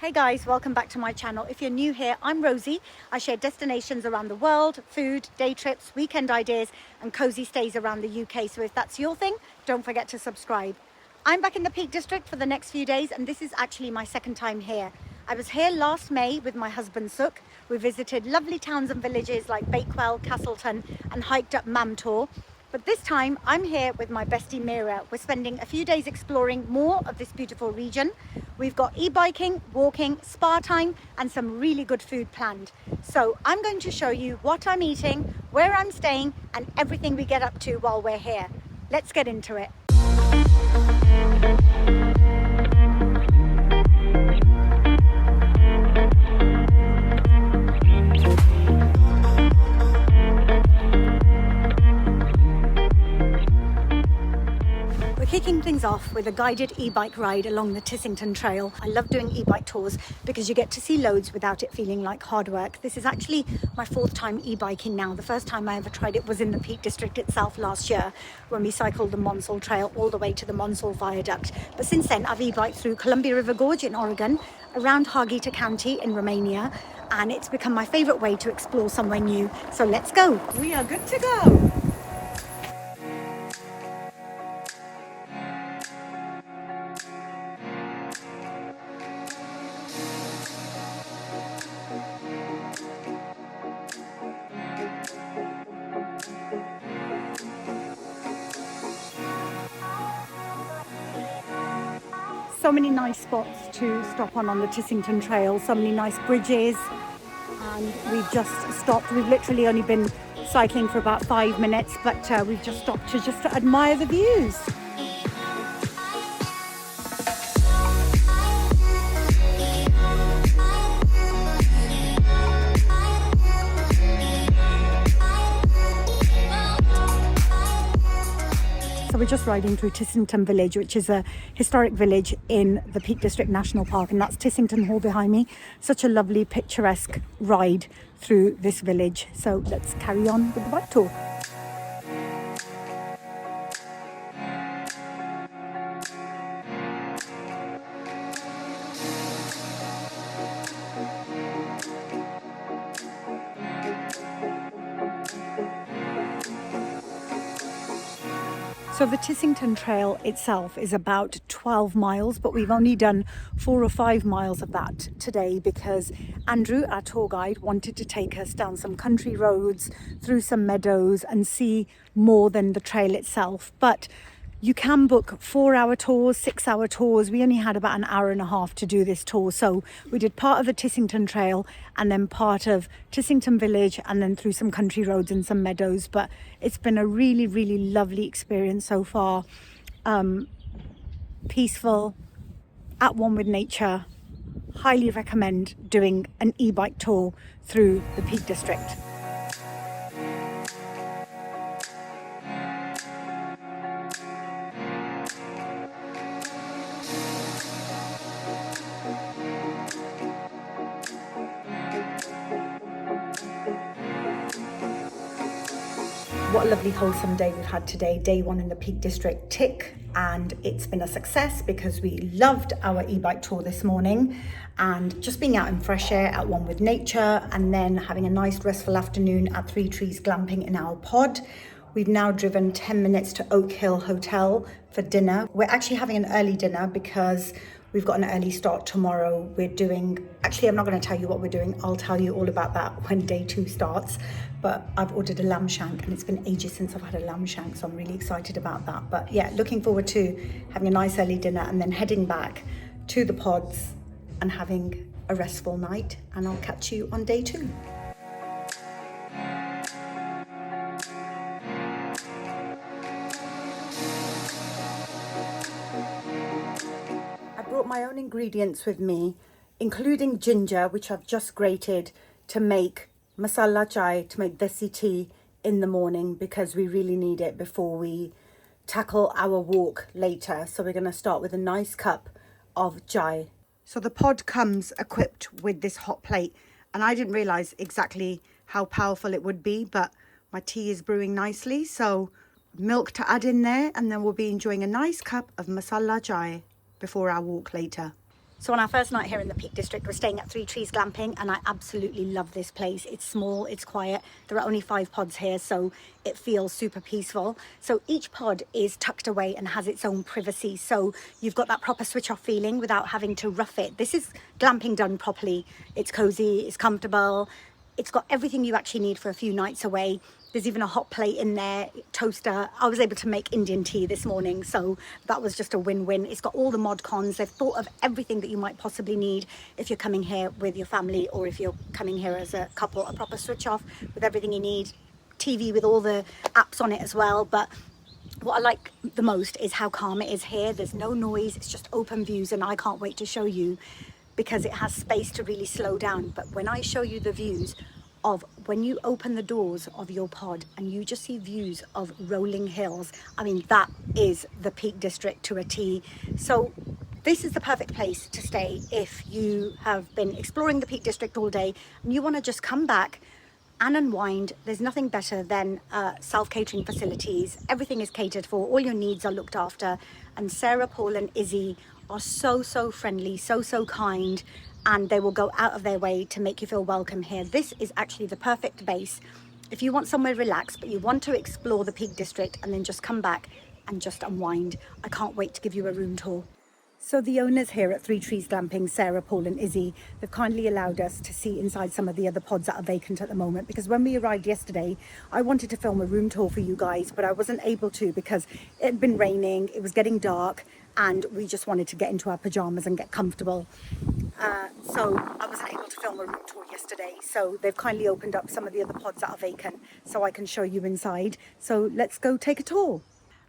Hey guys, welcome back to my channel. If you're new here, I'm Rosie. I share destinations around the world, food, day trips, weekend ideas, and cozy stays around the UK. So if that's your thing, don't forget to subscribe. I'm back in the Peak District for the next few days, and this is actually my second time here. I was here last May with my husband Suk. We visited lovely towns and villages like Bakewell, Castleton, and hiked up Mamtor. But this time I'm here with my bestie Mira. We're spending a few days exploring more of this beautiful region. We've got e-biking, walking, spa time, and some really good food planned. So I'm going to show you what I'm eating, where I'm staying, and everything we get up to while we're here. Let's get into it. Kicking things off with a guided e-bike ride along the Tissington Trail. I love doing e-bike tours because you get to see loads without it feeling like hard work. This is actually my fourth time e-biking now. The first time I ever tried it was in the Peak District itself last year when we cycled the Monsell Trail all the way to the Monsell Viaduct. But since then I've e-biked through Columbia River Gorge in Oregon, around Harghita County in Romania, and it's become my favourite way to explore somewhere new. So let's go. We are good to go. So many nice spots to stop on the Tissington Trail, so many nice bridges, and we've just stopped. We've literally only been cycling for about 5 minutes, but we've just stopped to admire the views. So we're just riding through Tissington Village, which is a historic village in the Peak District National Park, and that's Tissington Hall behind me. Such a lovely picturesque ride through this village. So let's carry on with the bike tour. So the Tissington Trail itself is about 12 miles, but we've only done 4 or 5 miles of that today because Andrew, our tour guide, wanted to take us down some country roads, through some meadows, and see more than the trail itself. But you can book 4-hour tours, 6-hour tours. We only had about an hour and a half to do this tour. So we did part of the Tissington Trail and then part of Tissington Village and then through some country roads and some meadows. But it's been a really, really lovely experience so far. Peaceful, at one with nature. Highly recommend doing an e-bike tour through the Peak District. What a lovely wholesome day we've had today. Day 1 in the Peak District tick, and it's been a success because we loved our e-bike tour this morning and just being out in fresh air at one with nature, and then having a nice restful afternoon at Three Trees Glamping in our pod. We've now driven 10 minutes to Oak Hill Hotel for dinner. We're actually having an early dinner because we've got an early start tomorrow. Actually, I'm not going to tell you what we're doing. I'll tell you all about that when day 2 starts. But I've ordered a lamb shank, and it's been ages since I've had a lamb shank, so I'm really excited about that. But yeah, looking forward to having a nice early dinner and then heading back to the pods and having a restful night. And I'll catch you on day 2. I brought my own ingredients with me, including ginger, which I've just grated to make masala chai, to make desi tea in the morning because we really need it before we tackle our walk later. So we're going to start with a nice cup of chai. So the pod comes equipped with this hot plate, and I didn't realize exactly how powerful it would be, but my tea is brewing nicely. So milk to add in there, and then we'll be enjoying a nice cup of masala chai before our walk later. So on our first night here in the Peak District, we're staying at Three Trees Glamping, and I absolutely love this place. It's small, it's quiet. There are only 5 pods here, so it feels super peaceful. So each pod is tucked away and has its own privacy. So you've got that proper switch off feeling without having to rough it. This is glamping done properly. It's cozy, it's comfortable. It's got everything you actually need for a few nights away. There's even a hot plate in there, toaster. I was able to make Indian tea this morning, so that was just a win-win. It's got all the mod cons. They've thought of everything that you might possibly need if you're coming here with your family, or if you're coming here as a couple. A proper switch off with everything you need. TV with all the apps on it as well. But what I like the most is how calm it is here. There's no noise, it's just open views, and I can't wait to show you, because it has space to really slow down. But when I show you the views of when you open the doors of your pod and you just see views of rolling hills, I mean, that is the Peak District to a T. So this is the perfect place to stay if you have been exploring the Peak District all day and you want to just come back and unwind. There's nothing better than self-catering facilities. Everything is catered for, all your needs are looked after, and Sarah, Paul and Izzy are so friendly, so kind, and they will go out of their way to make you feel welcome here. This is actually the perfect base if you want somewhere relaxed but you want to explore the Peak District and then just come back and just unwind. I can't wait to give you a room tour. So the owners here at Three Trees Glamping, Sarah, Paul and Izzy, they've kindly allowed us to see inside some of the other pods that are vacant at the moment, because when we arrived yesterday, I wanted to film a room tour for you guys, but I wasn't able to because it had been raining, it was getting dark, and we just wanted to get into our pajamas and get comfortable. So I wasn't able to film a room tour yesterday. So they've kindly opened up some of the other pods that are vacant so I can show you inside. So let's go take a tour.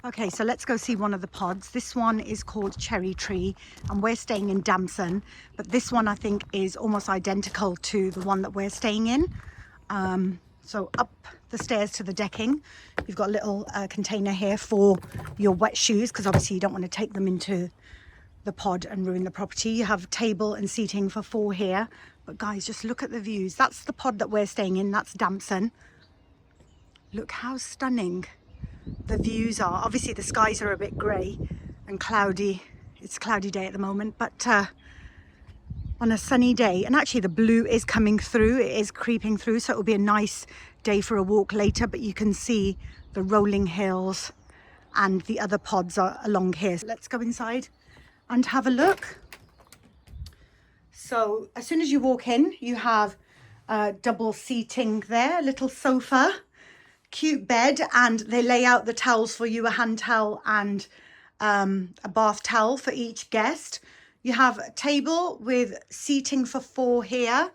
Okay, so let's go see one of the pods. This one is called Cherry Tree and we're staying in Damson, but this one I think is almost identical to the one that we're staying in. So up the stairs to the decking, you've got a little container here for your wet shoes, because obviously you don't want to take them into the pod and ruin the property. You have table and seating for 4 here, but guys, just look at the views. That's the pod that we're staying in, that's Damson. Look how stunning the views are. Obviously the skies are a bit grey and cloudy. It's a cloudy day at the moment, but on a sunny day, and actually the blue is coming through, it is creeping through, so it will be a nice day for a walk later. But you can see the rolling hills and the other pods are along here. So let's go inside and have a look. So as soon as you walk in, you have double seating there, a little sofa, cute bed, and they lay out the towels for you, a hand towel and a bath towel for each guest. You have a table with seating for 4 here,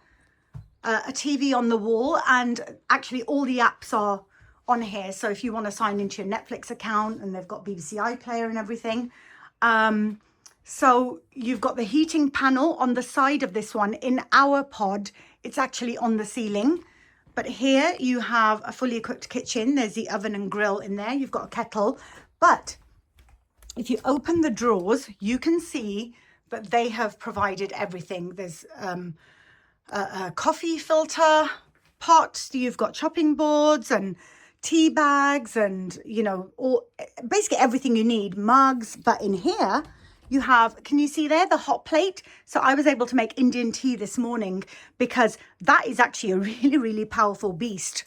a TV on the wall, and actually all the apps are on here. So if you want to sign into your Netflix account, and they've got BBC iPlayer and everything. So you've got the heating panel on the side of this one. In our pod, it's actually on the ceiling. But here you have a fully equipped kitchen. There's the oven and grill in there. You've got a kettle. But if you open the drawers, you can see that they have provided everything. There's a coffee filter, pot. You've got chopping boards and tea bags and, you know, basically everything you need, mugs. But in here you have, can you see there, the hot plate? So I was able to make Indian tea this morning because that is actually a really powerful beast.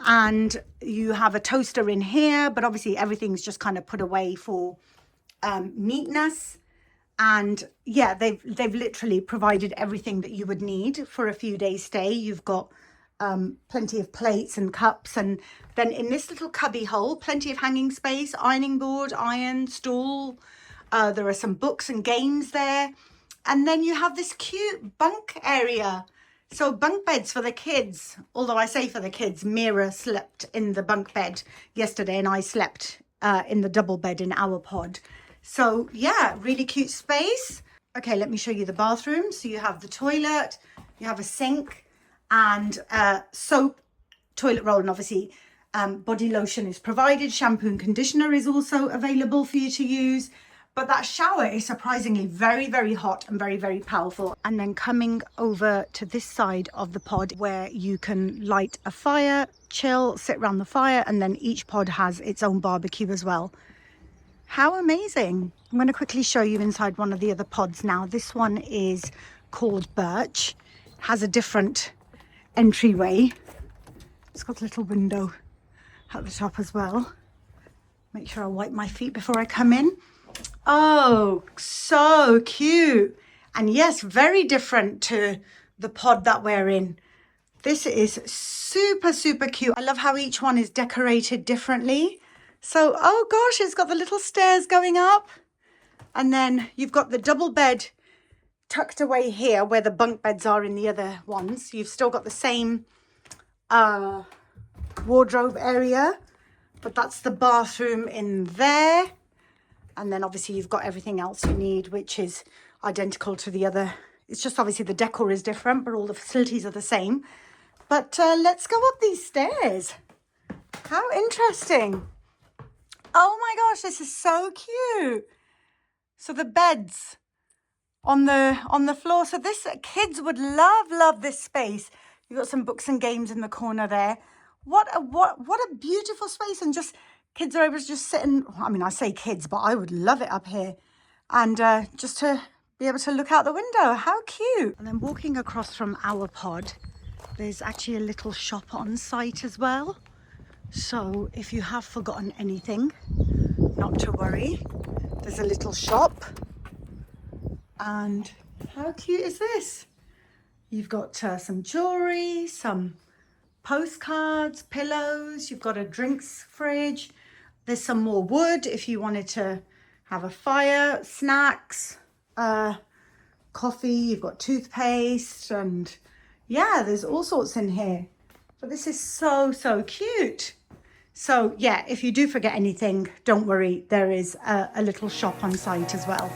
And you have a toaster in here, but obviously everything's just kind of put away for neatness. And yeah, they've literally provided everything that you would need for a few days stay. You've got plenty of plates and cups, and then in this little cubby hole, plenty of hanging space, ironing board, iron, stool. There are some books and games there. And then you have this cute bunk area. So bunk beds for the kids. Although I say for the kids, Mira slept in the bunk bed yesterday and I slept in the double bed in our pod. So yeah, really cute space. Okay, let me show you the bathroom. So you have the toilet, you have a sink and soap, toilet roll, and obviously body lotion is provided. Shampoo and conditioner is also available for you to use. But that shower is surprisingly very hot and very powerful. And then coming over to this side of the pod where you can light a fire, chill, sit around the fire, and then each pod has its own barbecue as well. How amazing. I'm going to quickly show you inside one of the other pods now. This one is called Birch. Has a different entryway. It's got a little window at the top as well. Make sure I wipe my feet before I come in. Oh, so cute. And yes, very different to the pod that we're in. This is super, super cute. I love how each one is decorated differently. So, oh gosh, it's got the little stairs going up. And then you've got the double bed tucked away here where the bunk beds are in the other ones. You've still got the same wardrobe area, but that's the bathroom in there. And then obviously you've got everything else you need, which is identical to the other. It's just obviously the decor is different, but all the facilities are the same. But let's go up these stairs. How interesting. Oh my gosh, this is so cute. So the beds on the floor. So this kids would love this space. You've got some books and games in the corner there. What a beautiful space. And just kids are able to just sit and, I mean, I say kids, but I would love it up here. And just to be able to look out the window. How cute. And then walking across from our pod, there's actually a little shop on site as well. So if you have forgotten anything, not to worry. There's a little shop. And how cute is this? You've got some jewelry, some postcards, pillows. You've got a drinks fridge. There's some more wood if you wanted to have a fire, snacks, coffee. You've got toothpaste, and yeah, there's all sorts in here. But this is so, so cute. So yeah, if you do forget anything, don't worry. There is a little shop on site as well.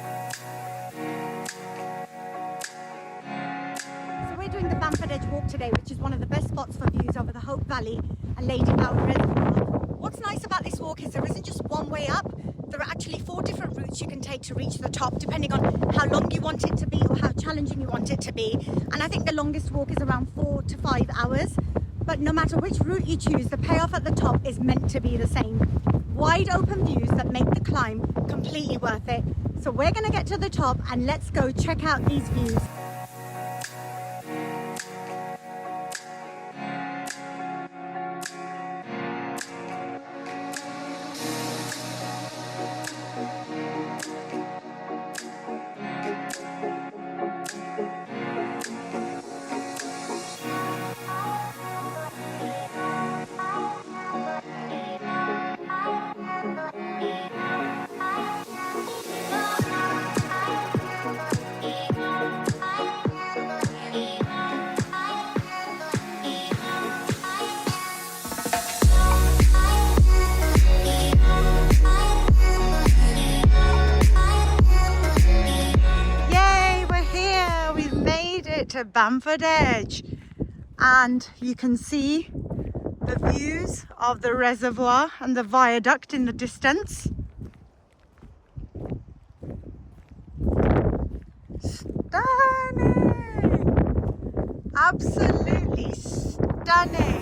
So we're doing the Bamford Edge walk today, which is one of the best spots for views over the Hope Valley and Lady Bowden Reservoir. What's nice about this walk is there isn't just one way up. There are actually 4 different routes you can take to reach the top, depending on how long you want it to be or how challenging you want it to be. And I think the longest walk is around 4 to 5 hours. But no matter which route you choose, the payoff at the top is meant to be the same. Wide open views that make the climb completely worth it. So we're going to get to the top and let's go check out these views. To Bamford Edge, and you can see the views of the reservoir and the viaduct in the distance. Stunning! Absolutely stunning!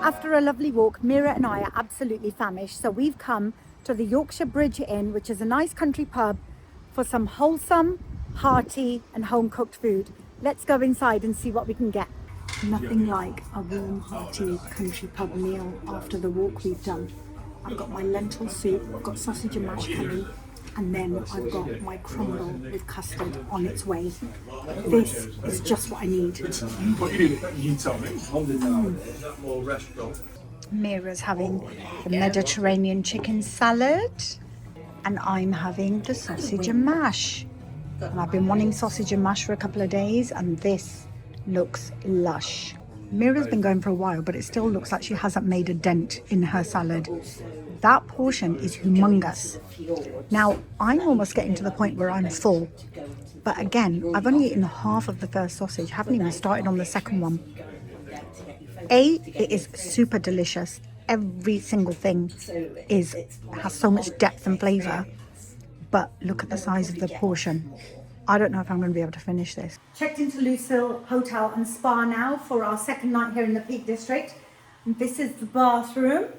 After a lovely walk, Mira and I are absolutely famished, so we've come to the Yorkshire Bridge Inn, which is a nice country pub, for some wholesome, hearty and home-cooked food. Let's go inside and see what we can get. Nothing like a warm, hearty country pub meal after the walk we've done. I've got my lentil soup, I've got sausage and mash coming, and then I've got my crumble with custard on its way. This is just what I need. Mira's having the Mediterranean chicken salad, and I'm having the sausage and mash. And I've been wanting sausage and mash for a couple of days, and this looks lush. Mira's been going for a while, but it still looks like she hasn't made a dent in her salad. That portion is humongous. Now, I'm almost getting to the point where I'm full. But again, I've only eaten half of the first sausage. Haven't even started on the second one. It is super delicious. Every single thing has so much depth and flavour. But look at the size of the portion. I don't know if I'm going to be able to finish this. Checked into Losehill Hotel and Spa now for our second night here in the Peak District. And this is the bathroom.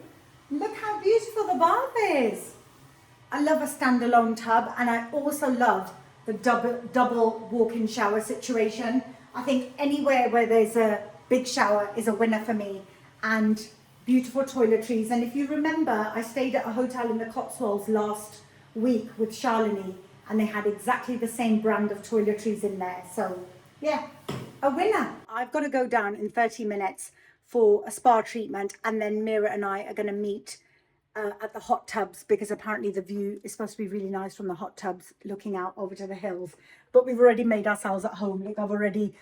Look how beautiful the bath is. I love a standalone tub, and I also love the double walk-in shower situation. I think anywhere where there's a big shower is a winner for me. And beautiful toiletries. And if you remember, I stayed at a hotel in the Cotswolds last week with Shalini, and they had exactly the same brand of toiletries in there. So yeah, a winner. I've got to go down in 30 minutes for a spa treatment, and then Mira and I are going to meet at the hot tubs, because apparently the view is supposed to be really nice from the hot tubs looking out over to the hills. But we've already made ourselves at home. Like, I've already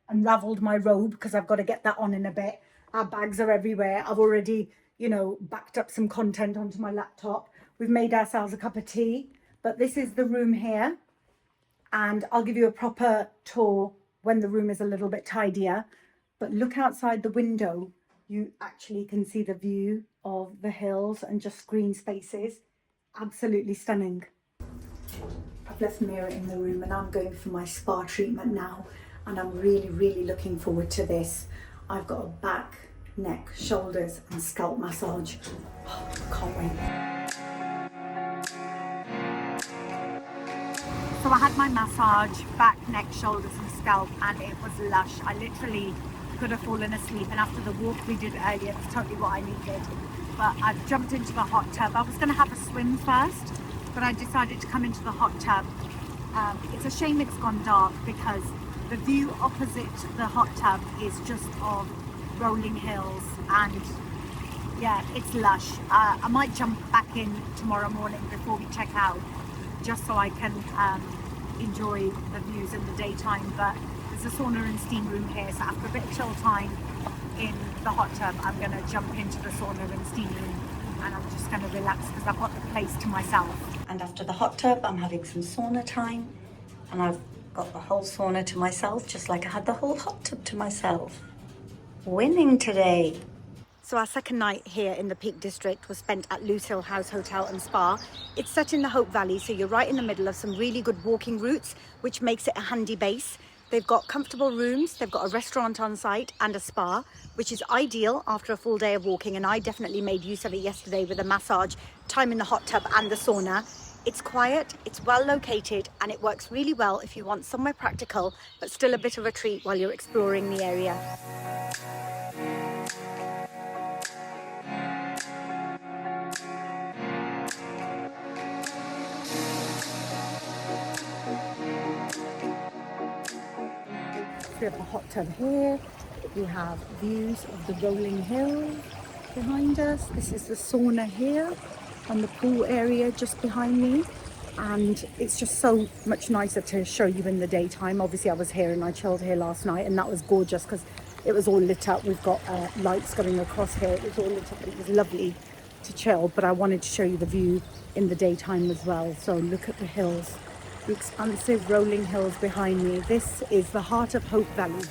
unraveled my robe because I've got to get that on in a bit. Our bags are everywhere. I've already, backed up some content onto my laptop. We've made ourselves a cup of tea, but this is the room here. And I'll give you a proper tour when the room is a little bit tidier. But look outside the window. You actually can see the view of the hills and just green spaces. Absolutely stunning. I've left Mira in the room and I'm going for my spa treatment now. And I'm really, really looking forward to this. I've got a back, neck, shoulders and scalp massage. Oh, can't wait. So I had my massage, back, neck, shoulders and scalp, and it was lush. I literally could have fallen asleep, and after the walk we did earlier, it was totally what I needed. But I've jumped into the hot tub. I was going to have a swim first, but I decided to come into the hot tub. It's a shame it's gone dark, because the view opposite the hot tub is just of rolling hills, and yeah, it's lush. I might jump back in tomorrow morning before we check out, just so I can enjoy the views in the daytime. But there's a sauna and steam room here, so after a bit of chill time in the hot tub, I'm going to jump into the sauna and steam room, and I'm just going to relax because I've got the place to myself. And after the hot tub, I'm having some sauna time, and I've got the whole sauna to myself, just like I had the whole hot tub to myself. Winning today. So our second night here in the Peak District was spent at Losehill House Hotel and Spa. It's set in the Hope Valley, so you're right in the middle of some really good walking routes, which makes it a handy base. They've got comfortable rooms, they've got a restaurant on site and a spa, which is ideal after a full day of walking, and I definitely made use of it yesterday with a massage, time in the hot tub and the sauna. It's quiet, it's well located, and it works really well if you want somewhere practical but still a bit of a treat while you're exploring the area. We have a hot tub here. We have views of the rolling hills behind us. This is the sauna here, and the pool area just behind me. And it's just so much nicer to show you in the daytime. Obviously I was here and I chilled here last night, and that was gorgeous because it was all lit up. We've got lights going across here. It was all lit up. It was lovely to chill, but I wanted to show you the view in the daytime as well. So look at the hills. The expansive rolling hills behind me. This is the heart of Hope Valley.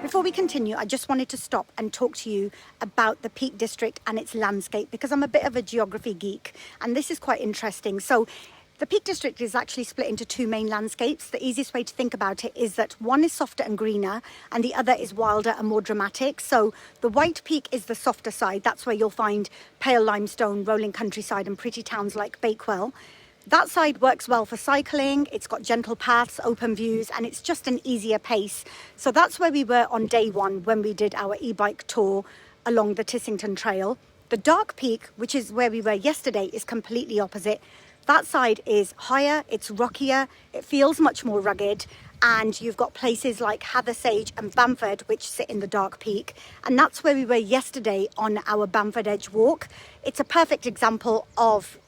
Before we continue, I just wanted to stop and talk to you about the Peak District and its landscape, because I'm a bit of a geography geek and this is quite interesting. So the Peak District is actually split into two main landscapes. The easiest way to think about it is that one is softer and greener and the other is wilder and more dramatic. So the White Peak is the softer side. That's where you'll find pale limestone, rolling countryside and pretty towns like Bakewell. That side works well for cycling. It's got gentle paths, open views, and it's just an easier pace. So that's where we were on day one when we did our e-bike tour along the Tissington Trail. The Dark Peak, which is where we were yesterday, is completely opposite. That side is higher, it's rockier, it feels much more rugged, and you've got places like Hathersage and Bamford which sit in the Dark Peak, and that's where we were yesterday on our Bamford Edge walk. It's a perfect example of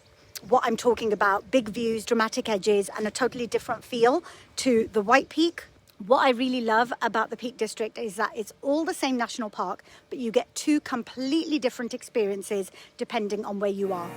what I'm talking about: big views, dramatic edges, and a totally different feel to the White Peak. What I really love about the Peak District is that it's all the same national park, but you get two completely different experiences depending on where you are.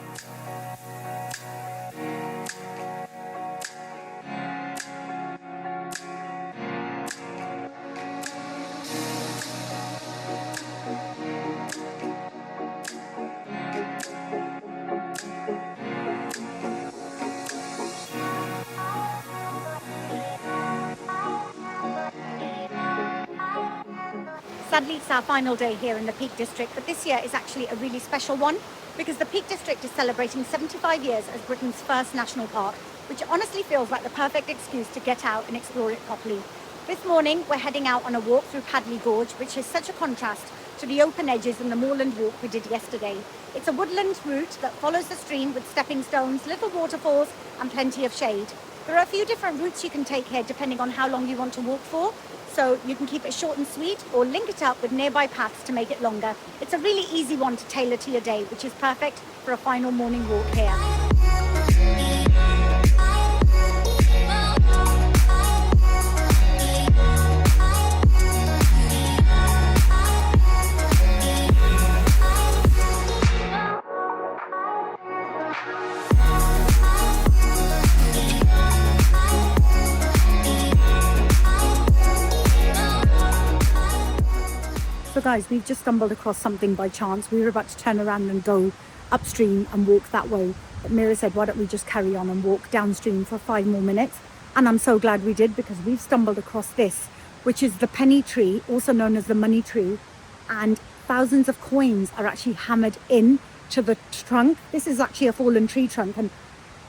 Sadly, it's our final day here in the Peak District, but this year is actually a really special one because the Peak District is celebrating 75 years as Britain's first national park, which honestly feels like the perfect excuse to get out and explore it properly. This morning, we're heading out on a walk through Padley Gorge, which is such a contrast to the open edges and the moorland walk we did yesterday. It's a woodland route that follows the stream with stepping stones, little waterfalls, and plenty of shade. There are a few different routes you can take here depending on how long you want to walk for. So you can keep it short and sweet or link it up with nearby paths to make it longer. It's a really easy one to tailor to your day, which is perfect for a final morning walk here. So guys, we've just stumbled across something by chance. We were about to turn around and go upstream and walk that way. But Mira said, why don't we just carry on and walk downstream for 5 more minutes? And I'm so glad we did, because we've stumbled across this, which is the penny tree, also known as the money tree. And thousands of coins are actually hammered in to the trunk. This is actually a fallen tree trunk. And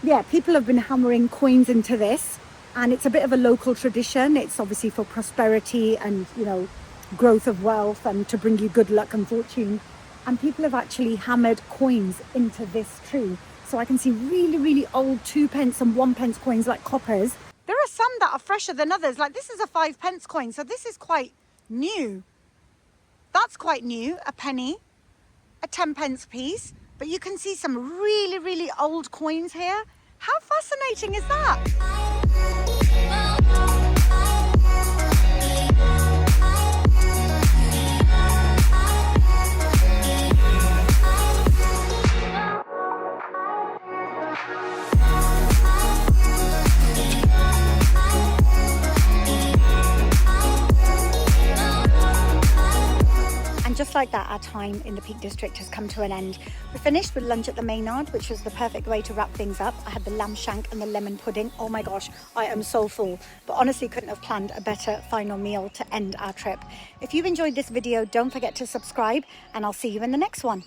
yeah, people have been hammering coins into this. And it's a bit of a local tradition. It's obviously for prosperity and, you know, growth of wealth and to bring you good luck and fortune. And people have actually hammered coins into this tree. So I can see really, really old 2p and 1p coins, like coppers. There are some that are fresher than others. Like this is a 5p coin, so this is quite new. That's quite new, a penny, a 10p piece. But you can see some really, really old coins here. How fascinating is that? Just like that, our time in the Peak District has come to an end. We finished with lunch at the Maynard, which was the perfect way to wrap things up. I had the lamb shank and the lemon pudding. Oh my gosh, I am so full, but honestly couldn't have planned a better final meal to end our trip. If you've enjoyed this video, don't forget to subscribe, and I'll see you in the next one.